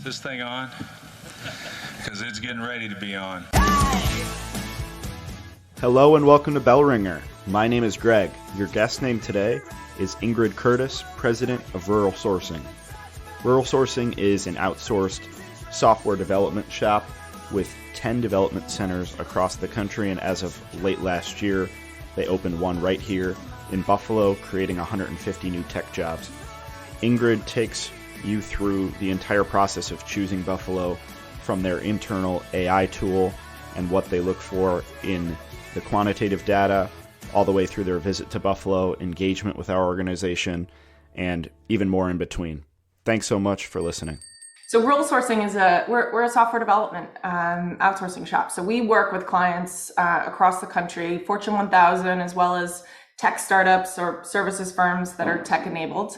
this thing on? Because it's getting ready to be on. Hello and welcome to Bell Ringer. My name is Greg. Your guest name today is Ingrid Curtis, President of Rural Sourcing. Rural Sourcing is an outsourced software development shop with 10 development centers across the country, and as of late last year, they opened one right here in Buffalo, creating 150 new tech jobs. Ingrid takes you through the entire process of choosing Buffalo, from their internal AI tool and what they look for in the quantitative data, all the way through their visit to Buffalo, engagement with our organization, and even more in between. Thanks so much for listening. So Rural Sourcing is we're a software development outsourcing shop. So we work with clients across the country, Fortune 1000, as well as tech startups or services firms that are tech enabled.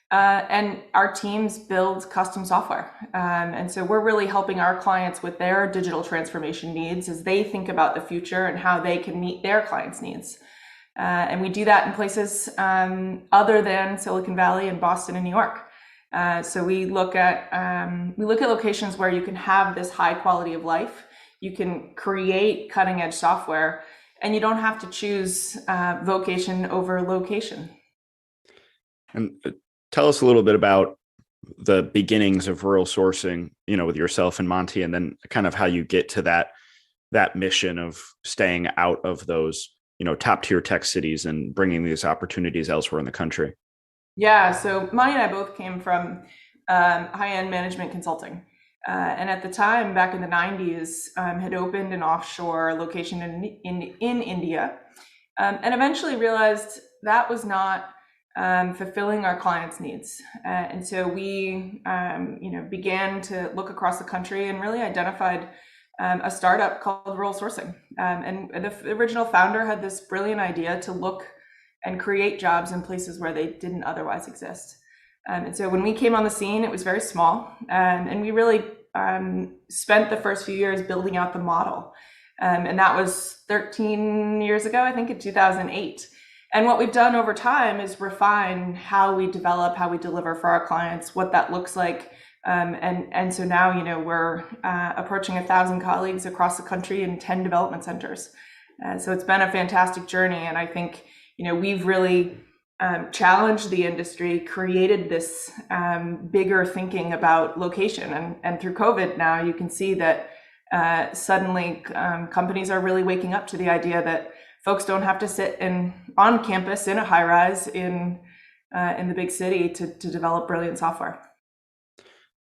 And our teams build custom software. And so we're really helping our clients with their digital transformation needs as they think about the future and how they can meet their clients' needs. And we do that in places other than Silicon Valley and Boston and New York. So we look at locations where you can have this high quality of life, you can create cutting edge software, and you don't have to choose vocation over location. And tell us a little bit about the beginnings of Rural Sourcing, with yourself and Monty, and then kind of how you get to that mission of staying out of those, top tier tech cities and bringing these opportunities elsewhere in the country. Yeah, so Monty and I both came from high-end management consulting. And at the time, back in the 90s, had opened an offshore location in India, and eventually realized that was not fulfilling our clients' needs. And so we, began to look across the country and really identified a startup called Rural Sourcing. And the original founder had this brilliant idea to look and create jobs in places where they didn't otherwise exist. And so when we came on the scene, it was very small. And we really spent the first few years building out the model. And that was 13 years ago, I think in 2008. And what we've done over time is refine how we develop, how we deliver for our clients, what that looks like. And so now, we're approaching 1,000 colleagues across the country in 10 development centers. So it's been a fantastic journey. And I think, we've really challenged the industry, created this bigger thinking about location. And through COVID now, you can see that suddenly companies are really waking up to the idea that folks don't have to sit on campus in a high rise in the big city to develop brilliant software.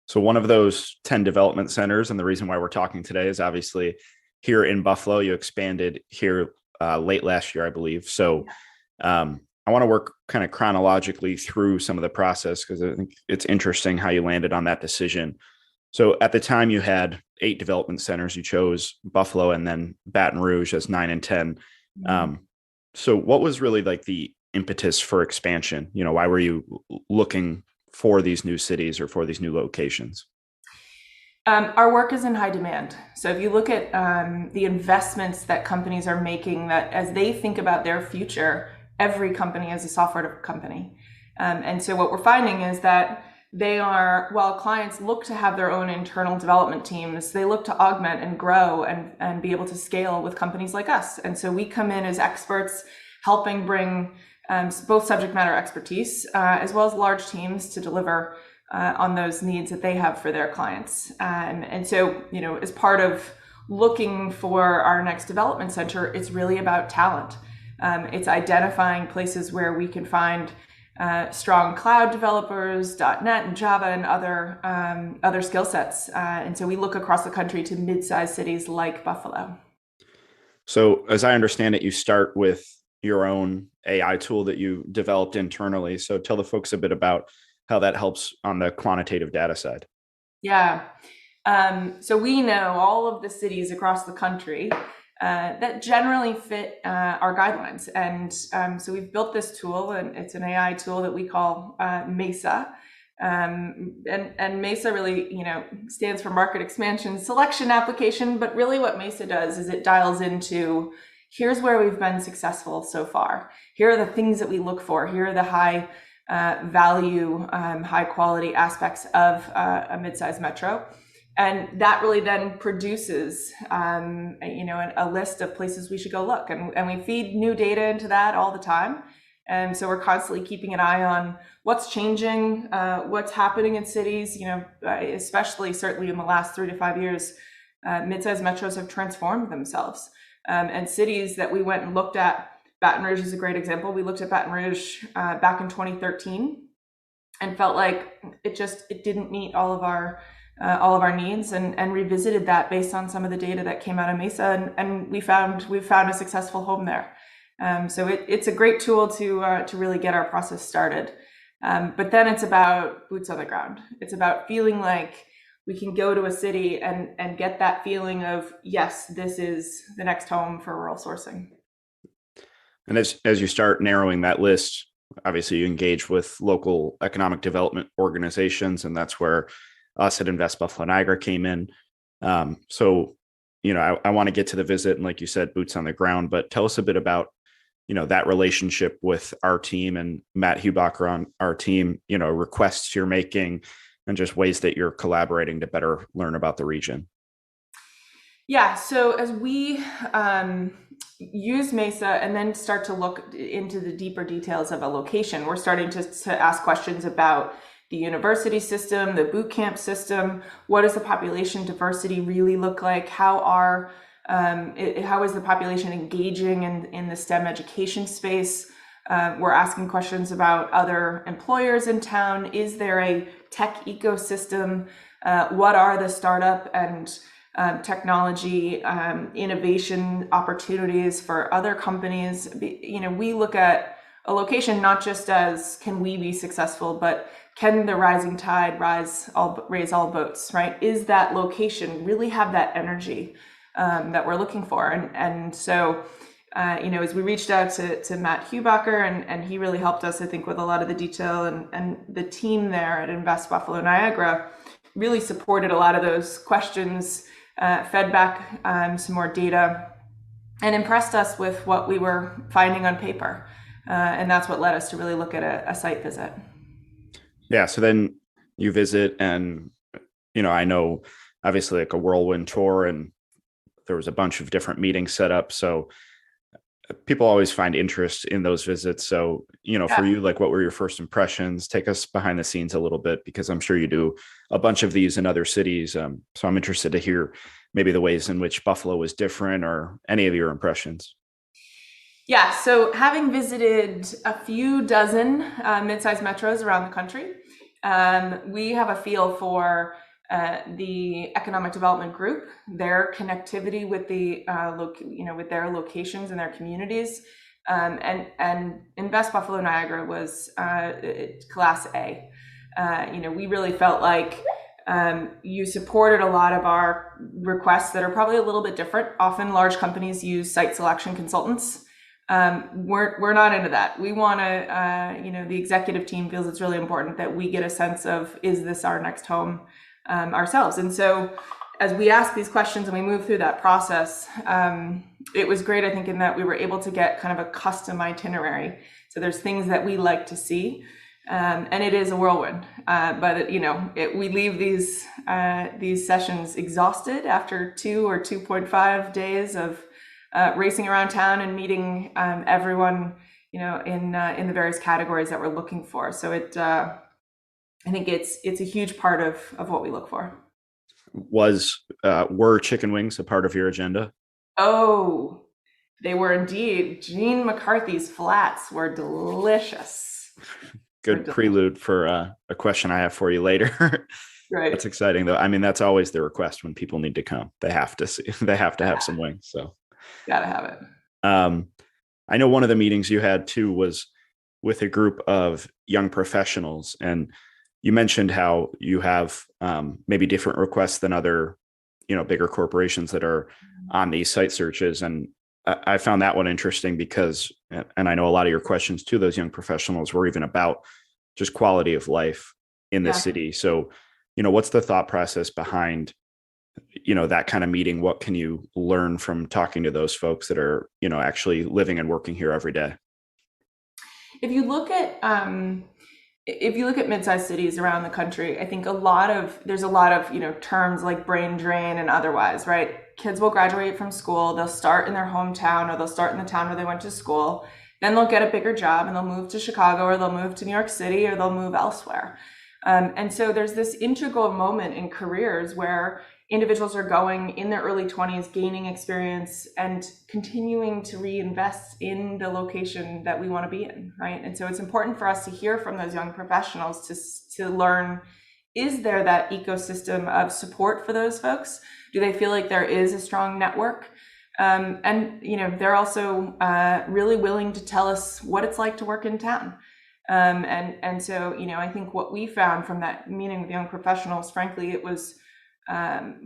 So one of those 10 development centers, and the reason why we're talking today, is obviously here in Buffalo. You expanded here late last year, I believe. So I want to work kind of chronologically through some of the process, because I think it's interesting how you landed on that decision. So at the time you had 8 development centers. You chose Buffalo and then Baton Rouge as 9 and 10. So what was really like the impetus for expansion? Why were you looking for these new cities or for these new locations? Our work is in high demand. So if you look at the investments that companies are making, that as they think about their future, every company is a software company. And so what we're finding is that while clients look to have their own internal development teams, they look to augment and grow and be able to scale with companies like us. And so we come in as experts, helping bring both subject matter expertise as well as large teams to deliver on those needs that they have for their clients. And so, as part of looking for our next development center, it's really about talent. It's identifying places where we can find strong cloud developers, .NET and Java and other skill sets. And so we look across the country to mid-sized cities like Buffalo. So as I understand it, you start with your own AI tool that you developed internally. So tell the folks a bit about how that helps on the quantitative data side. Yeah. So we know all of the cities across the country that generally fit our guidelines. And so we've built this tool, and it's an AI tool that we call MESA. And MESA really, stands for Market Expansion Selection Application. But really what MESA does is it dials into, here's where we've been successful so far. Here are the things that we look for. Here are the high value high quality aspects of a mid-sized metro. And that really then produces, a list of places we should go look. And we feed new data into that all the time. And so we're constantly keeping an eye on what's changing, what's happening in cities, especially certainly in the last 3 to 5 years, mid-sized metros have transformed themselves. And cities that we went and looked at, Baton Rouge is a great example. We looked at Baton Rouge back in 2013 and felt like it didn't meet all of our needs, and revisited that based on some of the data that came out of Mesa, and we've found a successful home there. So it's a great tool to really get our process started. But then it's about boots on the ground. It's about feeling like we can go to a city and get that feeling of, yes, this is the next home for rural sourcing. And as you start narrowing that list, obviously you engage with local economic development organizations, and that's where us at Invest Buffalo Niagara came in. So, I want to get to the visit and, like you said, boots on the ground, but tell us a bit about, that relationship with our team and Matt Hubacher on our team, requests you're making and just ways that you're collaborating to better learn about the region. Yeah, so as we use Mesa and then start to look into the deeper details of a location, we're starting to ask questions about the university system, the boot camp system. What does the population diversity really look like? How is the population engaging in the STEM education space? We're asking questions about other employers in town. Is there a tech ecosystem? What are the startup and technology innovation opportunities for other companies? We look at a location not just as, can we be successful, but can the rising tide raise all boats, right? Is that location really have that energy that we're looking for? And so, as we reached out to Matt Hubacher, and he really helped us, I think, with a lot of the detail, and the team there at Invest Buffalo Niagara really supported a lot of those questions, fed back some more data, and impressed us with what we were finding on paper. And that's what led us to really look at a site visit. Yeah. So then you visit, and, I know obviously like a whirlwind tour, and there was a bunch of different meetings set up. So people always find interest in those visits. So, for you, like, what were your first impressions? Take us behind the scenes a little bit, because I'm sure you do a bunch of these in other cities. So I'm interested to hear maybe the ways in which Buffalo was different, or any of your impressions. Yeah, so having visited a few dozen mid-sized metros around the country, we have a feel for the economic development group, their connectivity with the with their locations and their communities, and Invest Buffalo Niagara was Class A. We really felt like you supported a lot of our requests that are probably a little bit different. Often large companies use site selection consultants. We're not into that. We want to, the executive team feels it's really important that we get a sense of, is this our next home ourselves? And so as we ask these questions and we move through that process, it was great, I think, in that we were able to get kind of a custom itinerary. So there's things that we like to see, and it is a whirlwind. But we leave these sessions exhausted after 2 or 2.5 days of racing around town and meeting everyone, in the various categories that we're looking for. So I think it's a huge part of what we look for. Were chicken wings a part of your agenda? Oh, they were indeed. Gene McCarthy's flats were delicious. Good prelude for a question I have for you later. Right. That's exciting, though. I mean, that's always the request when people need to come. They have to see. They have to have some wings. So gotta have it. I know one of the meetings you had too was with a group of young professionals, and you mentioned how you have maybe different requests than other, bigger corporations that are on these site searches. And I found that one interesting because, and I know a lot of your questions to those young professionals were even about just quality of life in the city. So, what's the thought process behind, that kind of meeting? What can you learn from talking to those folks that are, actually living and working here every day? If you look at if you look at mid-sized cities around the country, I think there's a lot of terms like brain drain and otherwise, right? Kids will graduate from school, they'll start in their hometown or they'll start in the town where they went to school, then they'll get a bigger job and they'll move to Chicago or they'll move to New York City or they'll move elsewhere. And so there's this integral moment in careers where individuals are going in their early 20s, gaining experience and continuing to reinvest in the location that we want to be in, right? And so it's important for us to hear from those young professionals to learn, is there that ecosystem of support for those folks? Do they feel like there is a strong network? And they're also really willing to tell us what it's like to work in town. And so I think what we found from that meeting with young professionals, frankly, it was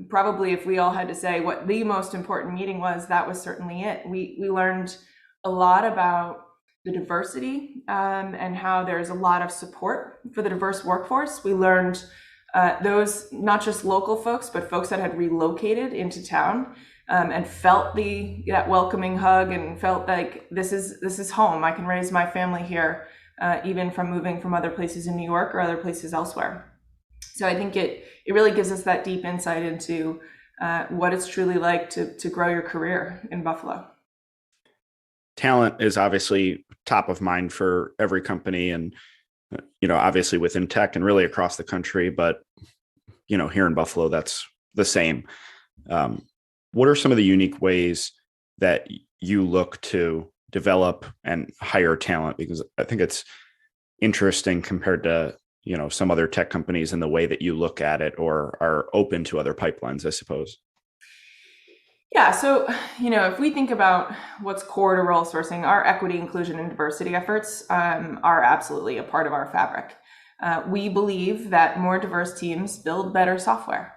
probably, if we all had to say what the most important meeting was, that was certainly it. We learned a lot about the diversity and how there's a lot of support for the diverse workforce. We learned those, not just local folks, but folks that had relocated into town and felt that welcoming hug and felt like this is home. I can raise my family here, even from moving from other places in New York or other places elsewhere. So I think it really gives us that deep insight into what it's truly like to grow your career in Buffalo. Talent is obviously top of mind for every company and, obviously within tech and really across the country, but, here in Buffalo, that's the same. What are some of the unique ways that you look to develop and hire talent? Because I think it's interesting compared to, some other tech companies in the way that you look at it or are open to other pipelines, I suppose. Yeah. So, if we think about what's core to role sourcing, our equity, inclusion, and diversity efforts are absolutely a part of our fabric. We believe that more diverse teams build better software.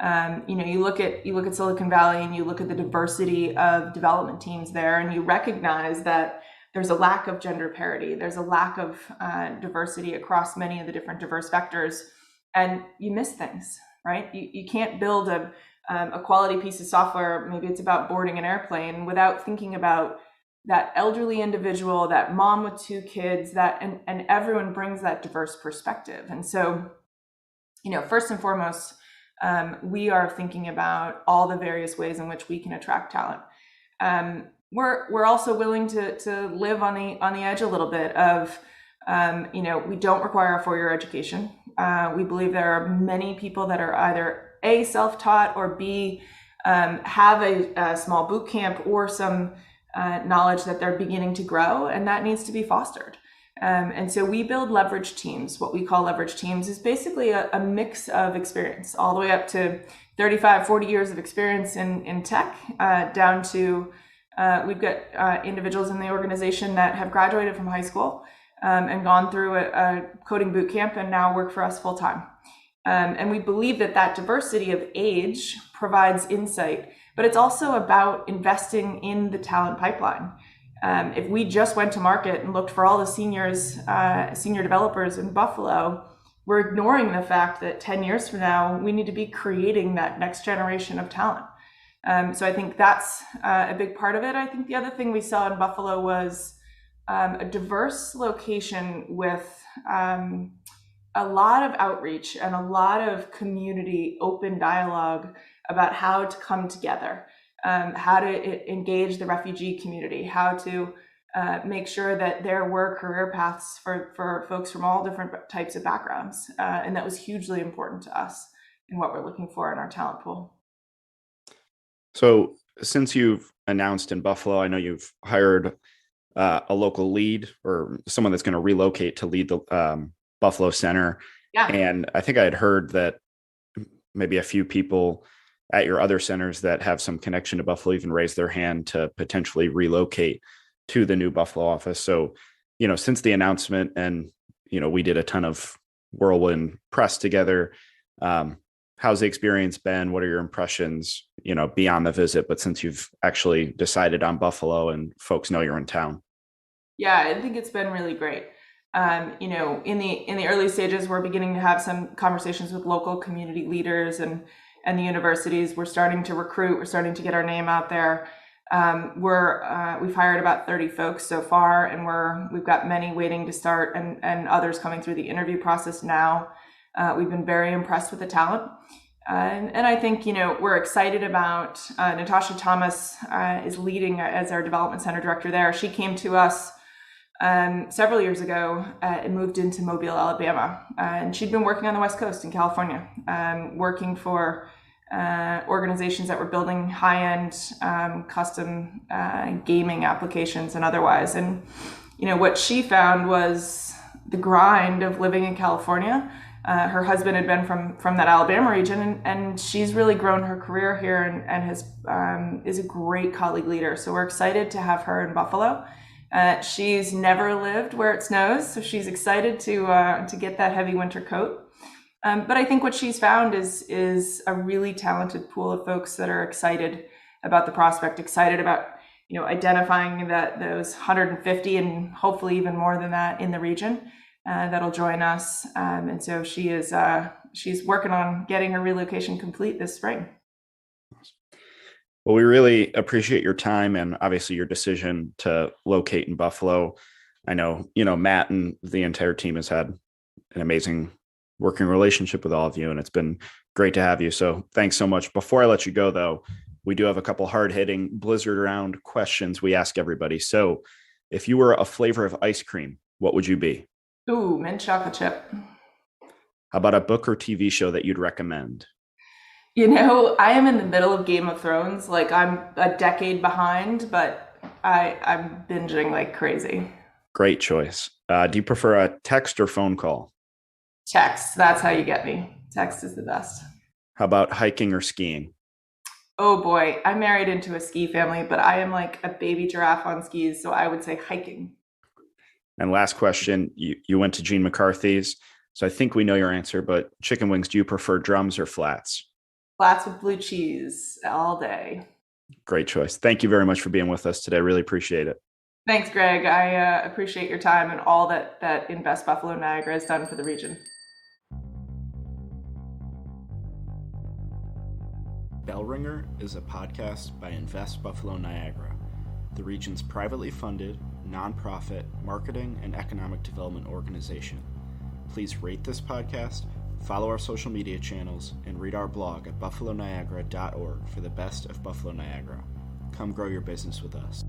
You look at Silicon Valley and you look at the diversity of development teams there, and you recognize that there's a lack of gender parity. There's a lack of diversity across many of the different diverse vectors, and you miss things, right? You can't build a quality piece of software, maybe it's about boarding an airplane, without thinking about that elderly individual, that mom with 2 kids, and everyone brings that diverse perspective. And so, first and foremost, we are thinking about all the various ways in which we can attract talent. We're also willing to live on the edge a little bit of, we don't require a 4-year education. We believe there are many people that are either A, self-taught, or B, have a small boot camp or some knowledge that they're beginning to grow, and that needs to be fostered. And so we build leverage teams. What we call leverage teams is basically a mix of experience, all the way up to 35, 40 years of experience in tech, down to we've got individuals in the organization that have graduated from high school and gone through a coding boot camp and now work for us full time. And we believe that diversity of age provides insight, but it's also about investing in the talent pipeline. If we just went to market and looked for all the senior developers in Buffalo, we're ignoring the fact that 10 years from now, we need to be creating that next generation of talent. So I think that's a big part of it. I think the other thing we saw in Buffalo was a diverse location with a lot of outreach and a lot of community open dialogue about how to come together, how to engage the refugee community, how to make sure that there were career paths for folks from all different types of backgrounds. And that was hugely important to us in what we're looking for in our talent pool. So since you've announced in Buffalo, I know you've hired a local lead or someone that's going to relocate to lead the Buffalo Center. Yeah. And I think I had heard that maybe a few people at your other centers that have some connection to Buffalo even raised their hand to potentially relocate to the new Buffalo office. So, since the announcement and, we did a ton of whirlwind press together, how's the experience been? What are your impressions, beyond the visit, but since you've actually decided on Buffalo and folks know you're in town? Yeah, I think it's been really great. In the early stages, we're beginning to have some conversations with local community leaders and the universities. We're starting to recruit. We're starting to get our name out there. We've hired about 30 folks so far, and we've got many waiting to start, and others coming through the interview process now. We've been very impressed with the talent. And I think, we're excited about Natasha Thomas is leading as our development center director there. She came to us several years ago and moved into Mobile, Alabama. And she'd been working on the West Coast in California, working for organizations that were building high-end custom gaming applications and otherwise. And, what she found was the grind of living in California. Her husband had been from that Alabama region, and she's really grown her career here and is a great colleague leader. So we're excited to have her in Buffalo. She's never lived where it snows, so she's excited to get that heavy winter coat. But I think what she's found is a really talented pool of folks that are excited about the prospect, excited about identifying those 150 and hopefully even more than that in the region. That'll join us. And so she's working on getting her relocation complete this spring. Well, we really appreciate your time and obviously your decision to locate in Buffalo. I know, Matt and the entire team has had an amazing working relationship with all of you, and it's been great to have you. So thanks so much. Before I let you go, though, we do have a couple hard-hitting blizzard round questions we ask everybody. So if you were a flavor of ice cream, what would you be? Ooh, mint chocolate chip. How about a book or TV show that you'd recommend? I am in the middle of Game of Thrones. Like, I'm a decade behind, but I'm binging like crazy. Great choice. Do you prefer a text or phone call? Text. That's how you get me. Text is the best. How about hiking or skiing? Oh boy, I'm married into a ski family, but I am like a baby giraffe on skis, so I would say hiking. And last question, you went to Gene McCarthy's, so I think we know your answer, but chicken wings, do you prefer drums or flats? Flats with blue cheese all day. Great choice. Thank you very much for being with us today. Really appreciate it. Thanks, Greg. I appreciate your time and all that Invest Buffalo Niagara has done for the region. Bell Ringer is a podcast by Invest Buffalo Niagara, the region's privately funded, nonprofit marketing and economic development organization. Please rate this podcast, follow our social media channels, and read our blog at buffaloniagara.org for the best of Buffalo Niagara. Come grow your business with us.